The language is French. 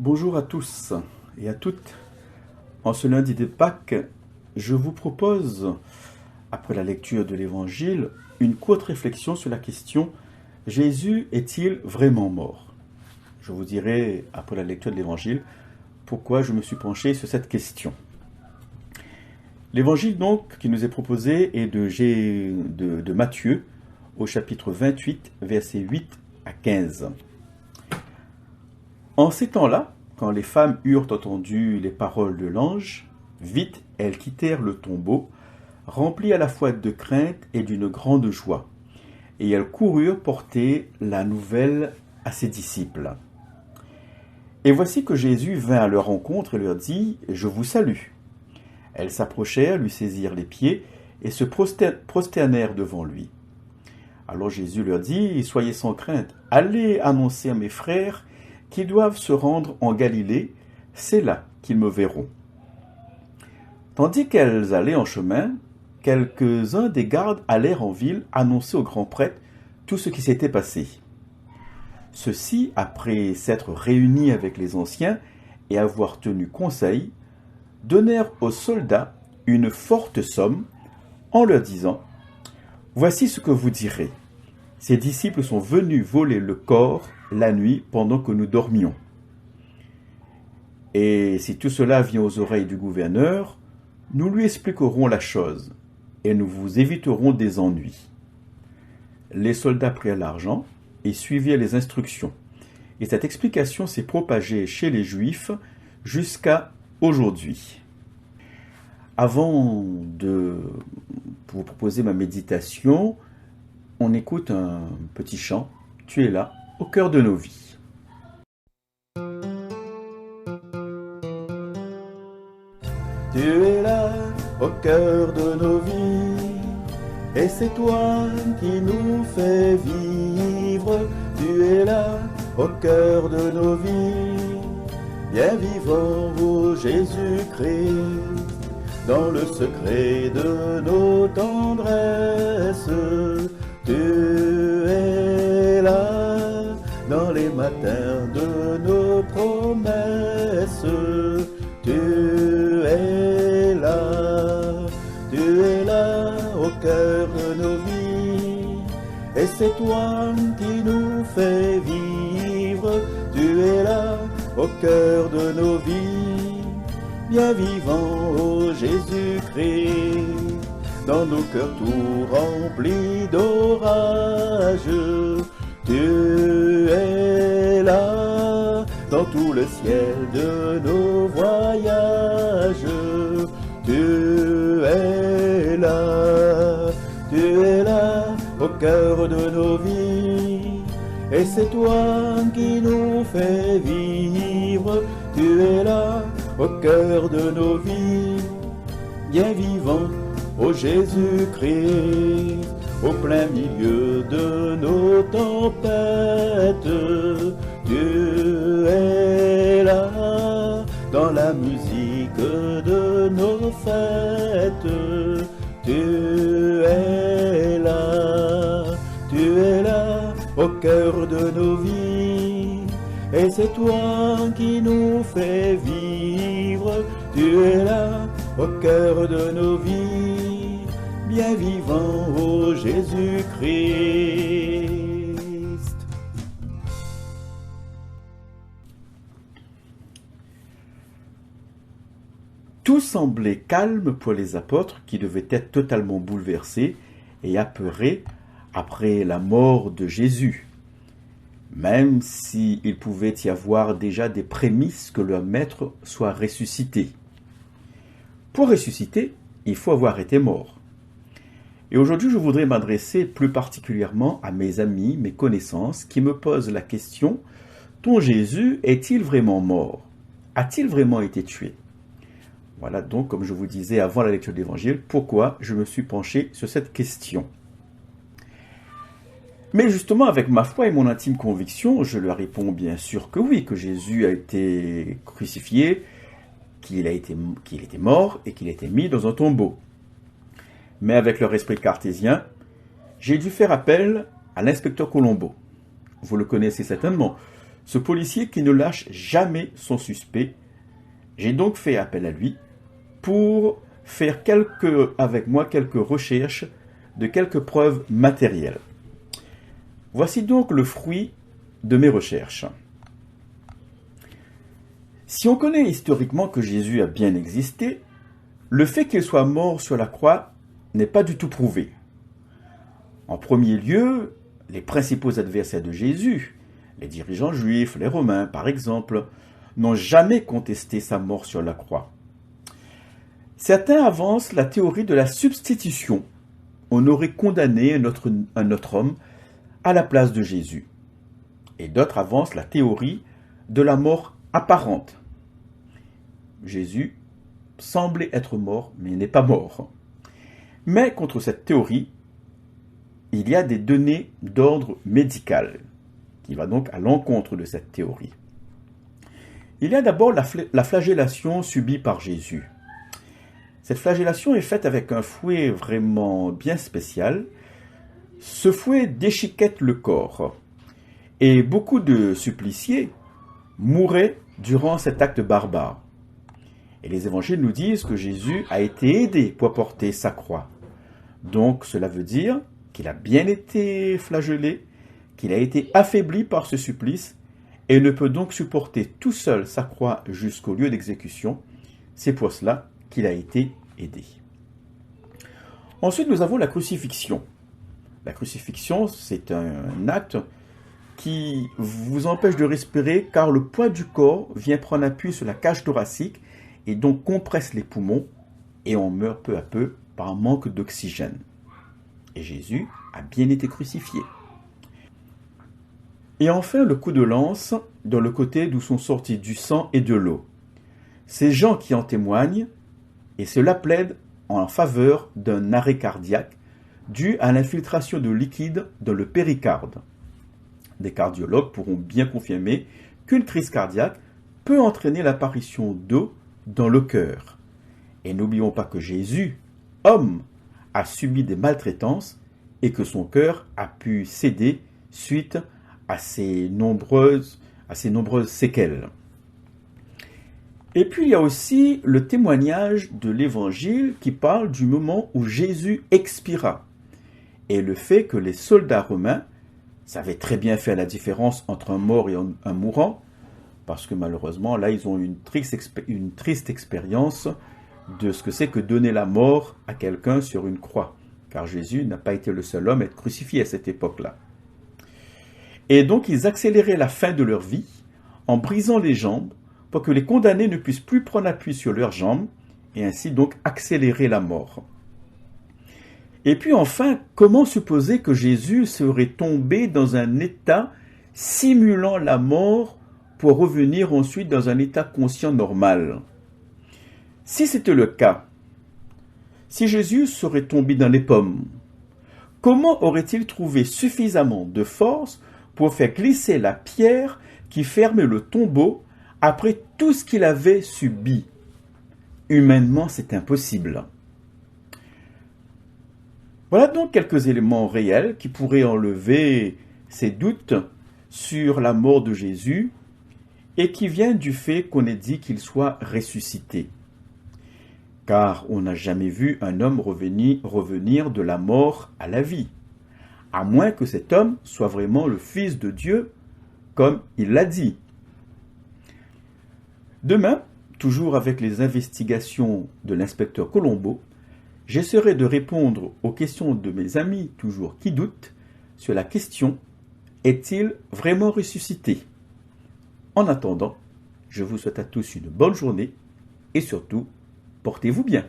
Bonjour à tous et à toutes. En ce lundi de Pâques, je vous propose, après la lecture de l'Évangile, une courte réflexion sur la question « Jésus est-il vraiment mort ?» Je vous dirai, après la lecture de l'Évangile, pourquoi je me suis penché sur cette question. L'Évangile donc qui nous est proposé est de Matthieu, au chapitre 28, versets 8 à 15. En ces temps-là, quand les femmes eurent entendu les paroles de l'ange, vite elles quittèrent le tombeau, remplies à la fois de crainte et d'une grande joie. Et elles coururent porter la nouvelle à ses disciples. Et voici que Jésus vint à leur rencontre et leur dit « Je vous salue ». Elles s'approchèrent, lui saisirent les pieds et se prosternèrent devant lui. Alors Jésus leur dit « Soyez sans crainte, allez annoncer à mes frères qu'ils doivent se rendre en Galilée, c'est là qu'ils me verront. » Tandis qu'elles allaient en chemin, quelques-uns des gardes allèrent en ville annoncer au grand prêtre tout ce qui s'était passé. Ceux-ci, après s'être réunis avec les anciens et avoir tenu conseil, donnèrent aux soldats une forte somme en leur disant « Voici ce que vous direz. Ces disciples sont venus voler le corps la nuit pendant que nous dormions. Et si tout cela vient aux oreilles du gouverneur, nous lui expliquerons la chose et nous vous éviterons des ennuis. » Les soldats prirent l'argent et suivirent les instructions. Et cette explication s'est propagée chez les Juifs jusqu'à aujourd'hui. Avant de vous proposer ma méditation, on écoute un petit chant. Tu es là, au cœur de nos vies. Tu es là, au cœur de nos vies, et c'est toi qui nous fais vivre. Tu es là, au cœur de nos vies, bien vivant, ô Jésus-Christ, dans le secret de nos tendresses. Tu es là, dans les matins de nos promesses. Tu es là au cœur de nos vies, et c'est toi qui nous fais vivre. Tu es là au cœur de nos vies, bien vivant, ô Jésus-Christ, dans nos cœurs tout remplis d'orage. Tu es là, dans tout le ciel de nos voyages. Tu es là, au cœur de nos vies, et c'est toi qui nous fais vivre. Tu es là, au cœur de nos vies, bien vivant, ô Jésus-Christ, au plein milieu de nos tempêtes. Tu es là, dans la musique de nos fêtes. Tu es là, au cœur de nos vies, et c'est toi qui nous fais vivre. Tu es là, au cœur de nos vies, bien vivant, ô Jésus-Christ. Tout semblait calme pour les apôtres qui devaient être totalement bouleversés et apeurés après la mort de Jésus, même s'il pouvait y avoir déjà des prémices que leur maître soit ressuscité. Pour ressusciter, il faut avoir été mort. Et aujourd'hui, je voudrais m'adresser plus particulièrement à mes amis, mes connaissances, qui me posent la question « Ton Jésus est-il vraiment mort? A-t-il vraiment été tué ?» Voilà donc, comme je vous disais avant la lecture de l'Évangile, pourquoi je me suis penché sur cette question. Mais justement, avec ma foi et mon intime conviction, je leur réponds bien sûr que oui, que Jésus a été crucifié, qu'il était mort et qu'il a été mis dans un tombeau. Mais avec leur esprit cartésien, j'ai dû faire appel à l'inspecteur Colombo. Vous le connaissez certainement, ce policier qui ne lâche jamais son suspect. J'ai donc fait appel à lui pour faire avec moi quelques recherches de quelques preuves matérielles. Voici donc le fruit de mes recherches. Si on connaît historiquement que Jésus a bien existé, le fait qu'il soit mort sur la croix n'est pas du tout prouvé. En premier lieu, les principaux adversaires de Jésus, les dirigeants juifs, les Romains par exemple, n'ont jamais contesté sa mort sur la croix. Certains avancent la théorie de la substitution. On aurait condamné un autre homme à la place de Jésus. Et d'autres avancent la théorie de la mort apparente. Jésus semblait être mort, mais il n'est pas mort. Mais contre cette théorie, il y a des données d'ordre médical, qui va donc à l'encontre de cette théorie. Il y a d'abord la flagellation subie par Jésus. Cette flagellation est faite avec un fouet vraiment bien spécial. Ce fouet déchiquette le corps. Et beaucoup de suppliciés mouraient durant cet acte barbare. Et les évangiles nous disent que Jésus a été aidé pour porter sa croix. Donc cela veut dire qu'il a bien été flagellé, qu'il a été affaibli par ce supplice et ne peut donc supporter tout seul sa croix jusqu'au lieu d'exécution. C'est pour cela qu'il a été aidé. Ensuite, nous avons la crucifixion. La crucifixion, c'est un acte qui vous empêche de respirer car le poids du corps vient prendre appui sur la cage thoracique et donc compresse les poumons et on meurt peu à peu par un manque d'oxygène. Et Jésus a bien été crucifié. Et enfin, le coup de lance dans le côté d'où sont sortis du sang et de l'eau. C'est Jean qui en témoigne et cela plaide en faveur d'un arrêt cardiaque dû à l'infiltration de liquide dans le péricarde. Des cardiologues pourront bien confirmer qu'une crise cardiaque peut entraîner l'apparition d'eau dans le cœur. Et n'oublions pas que Jésus, homme, a subi des maltraitances et que son cœur a pu céder suite à ses nombreuses séquelles. Et puis il y a aussi le témoignage de l'Évangile qui parle du moment où Jésus expira et le fait que les soldats romains savaient très bien faire la différence entre un mort et un mourant, parce que malheureusement là ils ont une triste expérience de ce que c'est que donner la mort à quelqu'un sur une croix, car Jésus n'a pas été le seul homme à être crucifié à cette époque-là. Et donc ils accéléraient la fin de leur vie en brisant les jambes pour que les condamnés ne puissent plus prendre appui sur leurs jambes et ainsi donc accélérer la mort. Et puis enfin, comment supposer que Jésus serait tombé dans un état simulant la mort pour revenir ensuite dans un état conscient normal? Si c'était le cas, si Jésus serait tombé dans les pommes, comment aurait-il trouvé suffisamment de force pour faire glisser la pierre qui fermait le tombeau après tout ce qu'il avait subi? Humainement, c'est impossible. Voilà donc quelques éléments réels qui pourraient enlever ces doutes sur la mort de Jésus et qui viennent du fait qu'on ait dit qu'il soit ressuscité. Car on n'a jamais vu un homme revenir de la mort à la vie, à moins que cet homme soit vraiment le Fils de Dieu, comme il l'a dit. Demain, toujours avec les investigations de l'inspecteur Colombo, j'essaierai de répondre aux questions de mes amis toujours qui doutent sur la question « Est-il vraiment ressuscité ?» En attendant, je vous souhaite à tous une bonne journée et surtout, portez-vous bien.